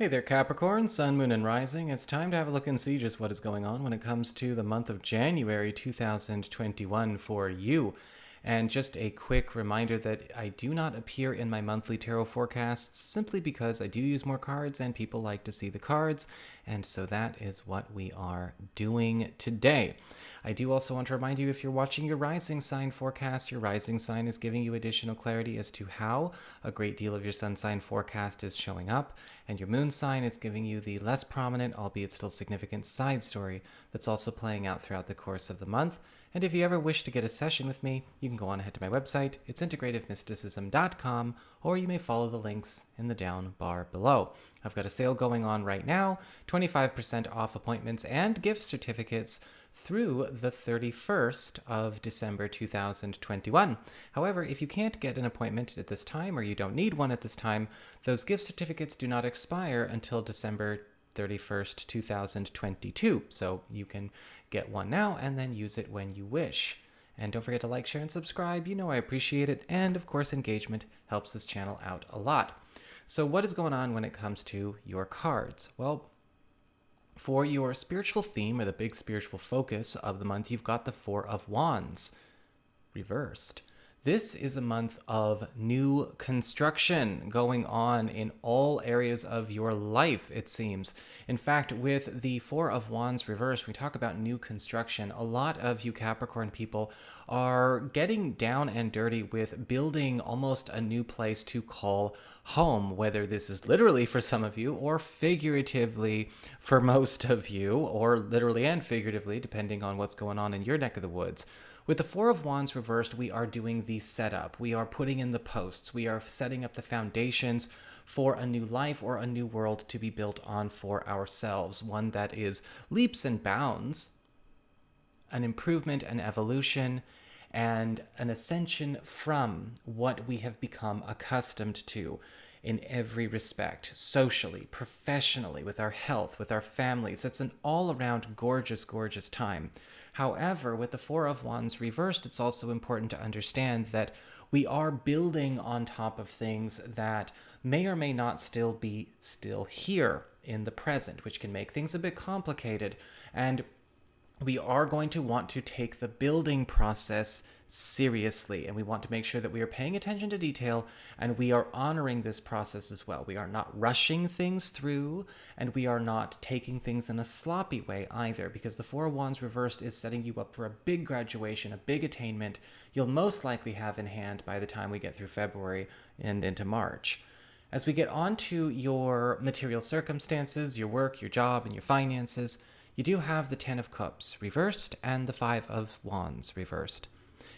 Hey there, Capricorn, Sun, Moon, and Rising. It's time to have a look and see just what is going on when it comes to the month of January 2021 for you. And just a quick reminder that I do not appear in my monthly tarot forecasts simply because I do use more cards and people like to see the cards. And so that is what we are doing today. I do also want to remind you, if you're watching your rising sign forecast, your rising sign is giving you additional clarity as to how a great deal of your sun sign forecast is showing up, and your moon sign is giving you the less prominent, albeit still significant, side story that's also playing out throughout the course of the month. And if you ever wish to get a session with me, you can go on ahead to my website. It's integrativemysticism.com, or you may follow the links in the down bar below. I've got a sale going on right now, 25% off appointments and gift certificates through the 31st of December 2021. However, if you can't get an appointment at this time, or you don't need one at this time, those gift certificates do not expire until December 31st, 2022. So you can get one now and then use it when you wish. And don't forget to like, share, and subscribe. You know I appreciate it. And of course, engagement helps this channel out a lot. So what is going on when it comes to your cards? Well, for your spiritual theme, or the big spiritual focus of the month, you've got the Four of Wands reversed. This is a month of new construction going on in all areas of your life, it seems. In fact, with the Four of Wands reversed, we talk about new construction. A lot of you Capricorn people are getting down and dirty with building almost a new place to call home, whether this is literally for some of you or figuratively for most of you, or literally and figuratively, depending on what's going on in your neck of the woods. With the Four of Wands reversed, we are doing the setup. We are putting in the posts. We are setting up the foundations for a new life or a new world to be built on for ourselves. One that is leaps and bounds, an improvement, an evolution, and an ascension from what we have become accustomed to in every respect, socially, professionally, with our health, with our families. It's an all-around gorgeous, gorgeous time. However, with the Four of Wands reversed, it's also important to understand that we are building on top of things that may or may not still be here in the present, which can make things a bit complicated. And we are going to want to take the building process seriously, and we want to make sure that we are paying attention to detail and we are honoring this process as well. We are not rushing things through, and we are not taking things in a sloppy way either, because the Four of Wands reversed is setting you up for a big graduation, a big attainment you'll most likely have in hand by the time we get through February and into March. As we get on to your material circumstances, your work, your job, and your finances, you do have the Ten of Cups reversed and the Five of Wands reversed.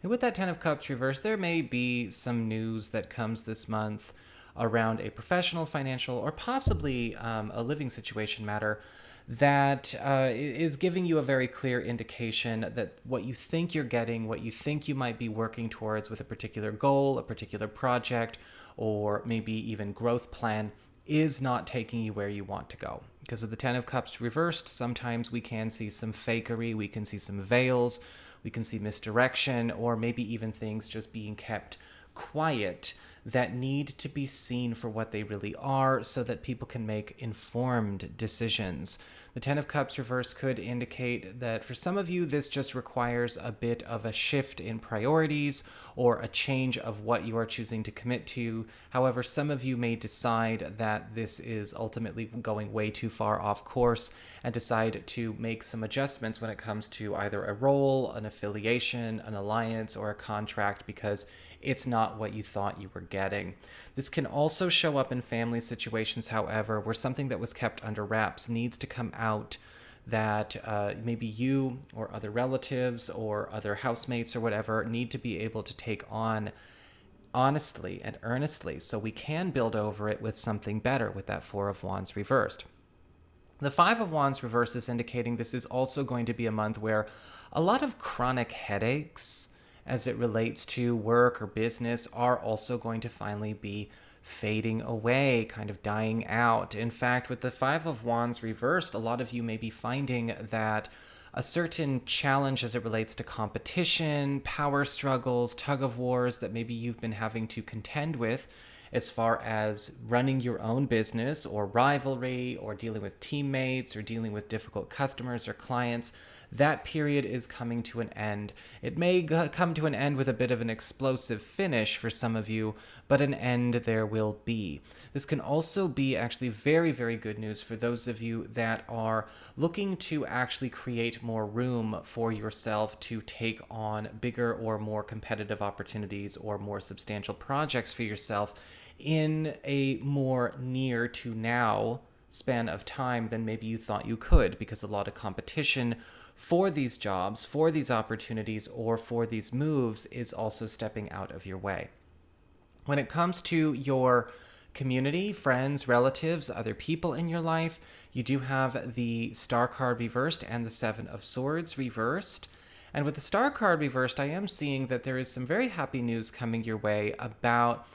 And with that Ten of Cups reversed, there may be some news that comes this month around a professional, financial, or possibly a living situation matter that is giving you a very clear indication that what you think you're getting, what you think you might be working towards with a particular goal, a particular project, or maybe even growth plan, is not taking you where you want to go. Because with the Ten of Cups reversed, sometimes we can see some fakery, we can see some veils, we can see misdirection, or maybe even things just being kept quiet that need to be seen for what they really are so that people can make informed decisions. The Ten of Cups reverse could indicate that for some of you, this just requires a bit of a shift in priorities or a change of what you are choosing to commit to. However, some of you may decide that this is ultimately going way too far off course and decide to make some adjustments when it comes to either a role, an affiliation, an alliance, or a contract because it's not what you thought you were getting. This can also show up in family situations, however, where something that was kept under wraps needs to come out, that maybe you or other relatives or other housemates or whatever need to be able to take on honestly and earnestly, so we can build over it with something better with that Four of Wands reversed. The Five of Wands reversed is indicating this is also going to be a month where a lot of chronic headaches as it relates to work or business are also going to finally be fading away, kind of dying out. In fact, with the Five of Wands reversed, a lot of you may be finding that a certain challenge as it relates to competition, power struggles, tug of wars that maybe you've been having to contend with as far as running your own business or rivalry or dealing with teammates or dealing with difficult customers or clients, that period is coming to an end. It may come to an end with a bit of an explosive finish for some of you, but an end there will be. This can also be actually very, very good news for those of you that are looking to actually create more room for yourself to take on bigger or more competitive opportunities or more substantial projects for yourself in a more near to now span of time than maybe you thought you could, because a lot of competition for these jobs, for these opportunities, or for these moves is also stepping out of your way. When it comes to your community, friends, relatives, other people in your life, you do have the Star card reversed and the Seven of Swords reversed. And with the Star card reversed, I am seeing that there is some very happy news coming your way about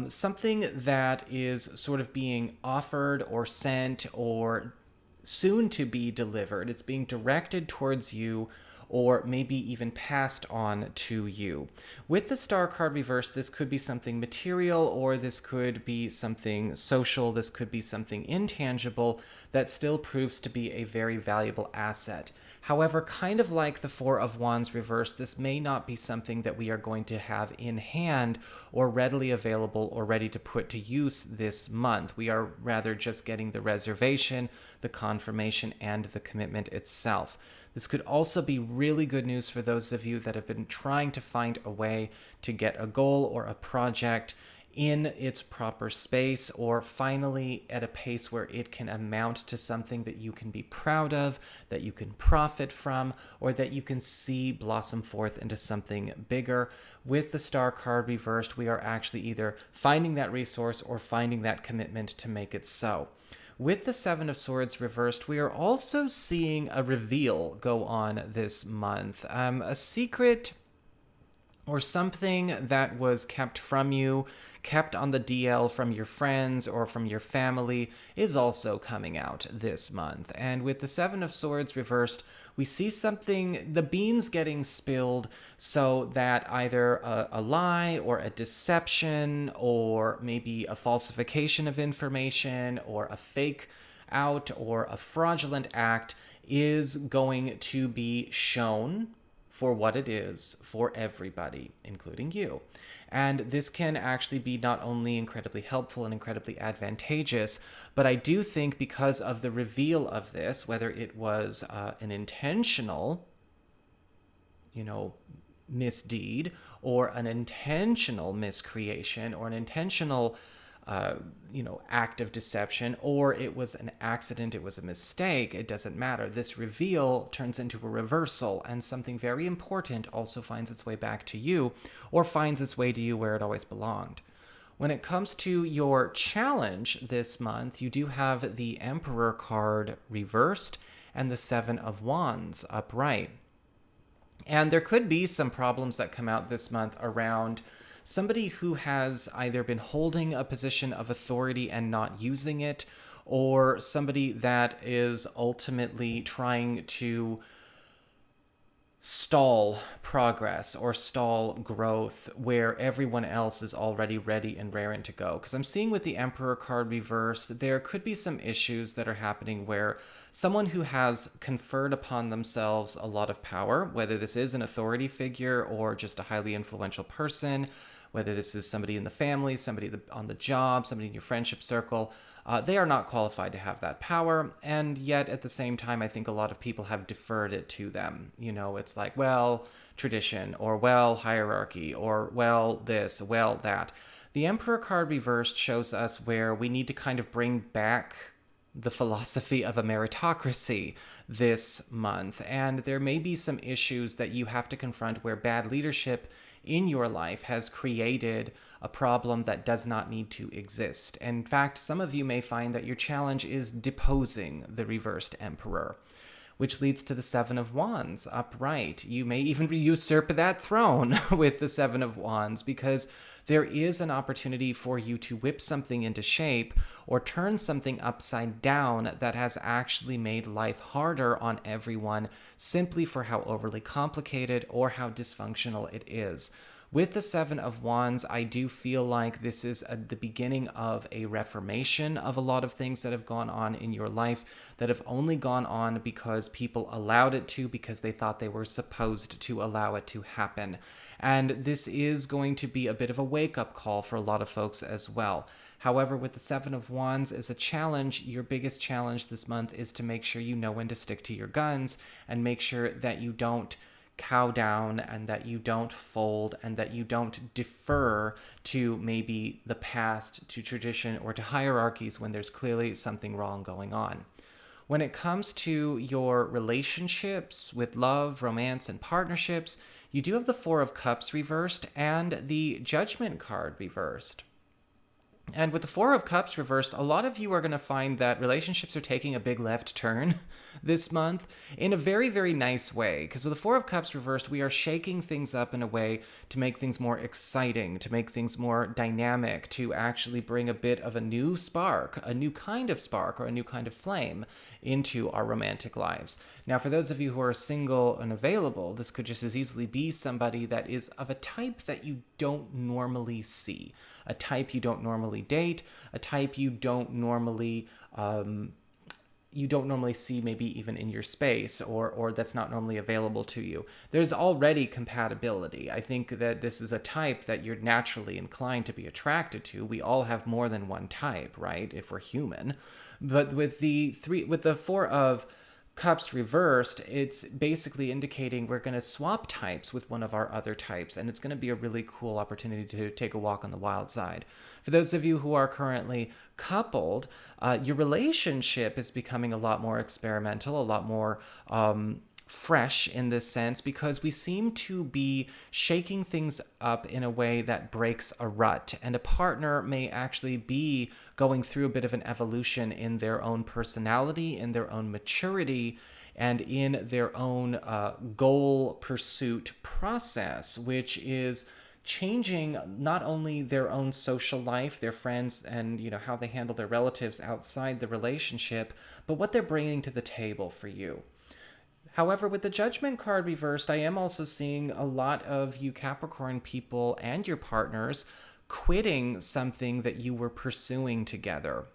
something that is sort of being offered or sent or soon to be delivered. It's being directed towards you, or maybe even passed on to you. With the Star card reversed, this could be something material, or this could be something social, this could be something intangible that still proves to be a very valuable asset. However, kind of like the Four of Wands reversed, this may not be something that we are going to have in hand or readily available or ready to put to use this month. We are rather just getting the reservation, the confirmation, and the commitment itself. This could also be really good news for those of you that have been trying to find a way to get a goal or a project in its proper space, or finally at a pace where it can amount to something that you can be proud of, that you can profit from, or that you can see blossom forth into something bigger. With the Star card reversed, we are actually either finding that resource or finding that commitment to make it so. With the Seven of Swords reversed, we are also seeing a reveal go on this month. A secret or something that was kept from you, kept on the DL from your friends or from your family, is also coming out this month. And with the Seven of Swords reversed, we see something, the beans getting spilled, so that either a lie or a deception or maybe a falsification of information or a fake out or a fraudulent act is going to be shown for what it is for everybody, including you. And this can actually be not only incredibly helpful and incredibly advantageous, but I do think because of the reveal of this, whether it was an intentional, misdeed, or an intentional miscreation, or an intentional act of deception, or it was an accident, it was a mistake, it doesn't matter. This reveal turns into a reversal, and something very important also finds its way back to you, or finds its way to you where it always belonged. When it comes to your challenge this month, you do have the Emperor card reversed and the Seven of Wands upright. And there could be some problems that come out this month around somebody who has either been holding a position of authority and not using it, or somebody that is ultimately trying to stall progress or stall growth where everyone else is already ready and raring to go. Because I'm seeing with the Emperor card reversed, there could be some issues that are happening where someone who has conferred upon themselves a lot of power, whether this is an authority figure or just a highly influential person, whether this is somebody in the family, somebody on the job, somebody in your friendship circle, they are not qualified to have that power. And yet at the same time, I think a lot of people have deferred it to them. It's like, well, tradition, or well, hierarchy, or well, this, well, that. The Emperor card reversed shows us where we need to kind of bring back the philosophy of a meritocracy this month. And there may be some issues that you have to confront where bad leadership in your life has created a problem that does not need to exist. In fact, some of you may find that your challenge is deposing the reversed Emperor, which leads to the Seven of Wands upright. You may even usurp that throne with the Seven of Wands, because there is an opportunity for you to whip something into shape or turn something upside down that has actually made life harder on everyone simply for how overly complicated or how dysfunctional it is. With the Seven of Wands, I do feel like this is the beginning of a reformation of a lot of things that have gone on in your life that have only gone on because people allowed it to, because they thought they were supposed to allow it to happen. And this is going to be a bit of a wake-up call for a lot of folks as well. However, with the Seven of Wands as a challenge, your biggest challenge this month is to make sure you know when to stick to your guns and make sure that you don't cow down and that you don't fold and that you don't defer to maybe the past, to tradition, or to hierarchies when there's clearly something wrong going on. When it comes to your relationships with love, romance, and partnerships, you do have the Four of Cups reversed and the Judgment card reversed. And with the Four of Cups reversed, a lot of you are going to find that relationships are taking a big left turn this month in a very, very nice way. Because with the Four of Cups reversed, we are shaking things up in a way to make things more exciting, to make things more dynamic, to actually bring a bit of a new spark, a new kind of spark, or a new kind of flame into our romantic lives. Now, for those of you who are single and available, this could just as easily be somebody that is of a type that you don't normally see, a type you don't normally date, a type you don't normally see maybe even in your space, or that's not normally available to you. There's already compatibility. I think that this is a type that you're naturally inclined to be attracted to. We all have more than one type, right? If we're human. But with the Four of Cups reversed, it's basically indicating we're going to swap types with one of our other types, and it's going to be a really cool opportunity to take a walk on the wild side. For those of you who are currently coupled, your relationship is becoming a lot more experimental, a lot more fresh in this sense, because we seem to be shaking things up in a way that breaks a rut, and a partner may actually be going through a bit of an evolution in their own personality, in their own maturity, and in their own goal pursuit process, which is changing not only their own social life, their friends, and how they handle their relatives outside the relationship, but what they're bringing to the table for you. However, with the Judgment card reversed, I am also seeing a lot of you Capricorn people and your partners quitting something that you were pursuing together.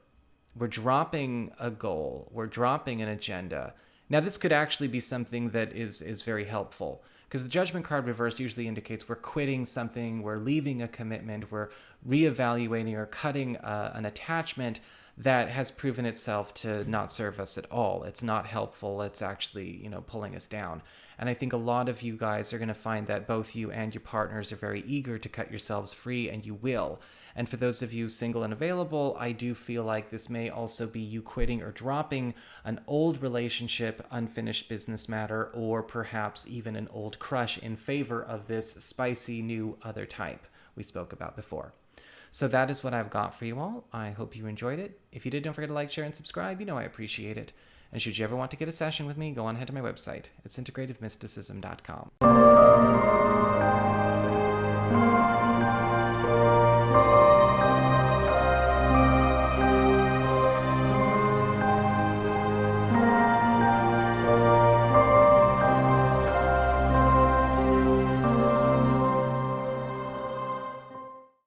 We're dropping a goal. We're dropping an agenda. Now, this could actually be something that is very helpful, because the Judgment card reversed usually indicates we're quitting something, we're leaving a commitment, we're reevaluating or cutting an attachment that has proven itself to not serve us at all. It's not helpful. It's actually, pulling us down. And I think a lot of you guys are going to find that both you and your partners are very eager to cut yourselves free, and you will. And for those of you single and available, I do feel like this may also be you quitting or dropping an old relationship, unfinished business matter, or perhaps even an old crush in favor of this spicy new other type we spoke about before. So that is what I've got for you all. I hope you enjoyed it. If you did, don't forget to like, share, and subscribe. I appreciate it. And should you ever want to get a session with me, go on ahead to my website. It's integrativemysticism.com.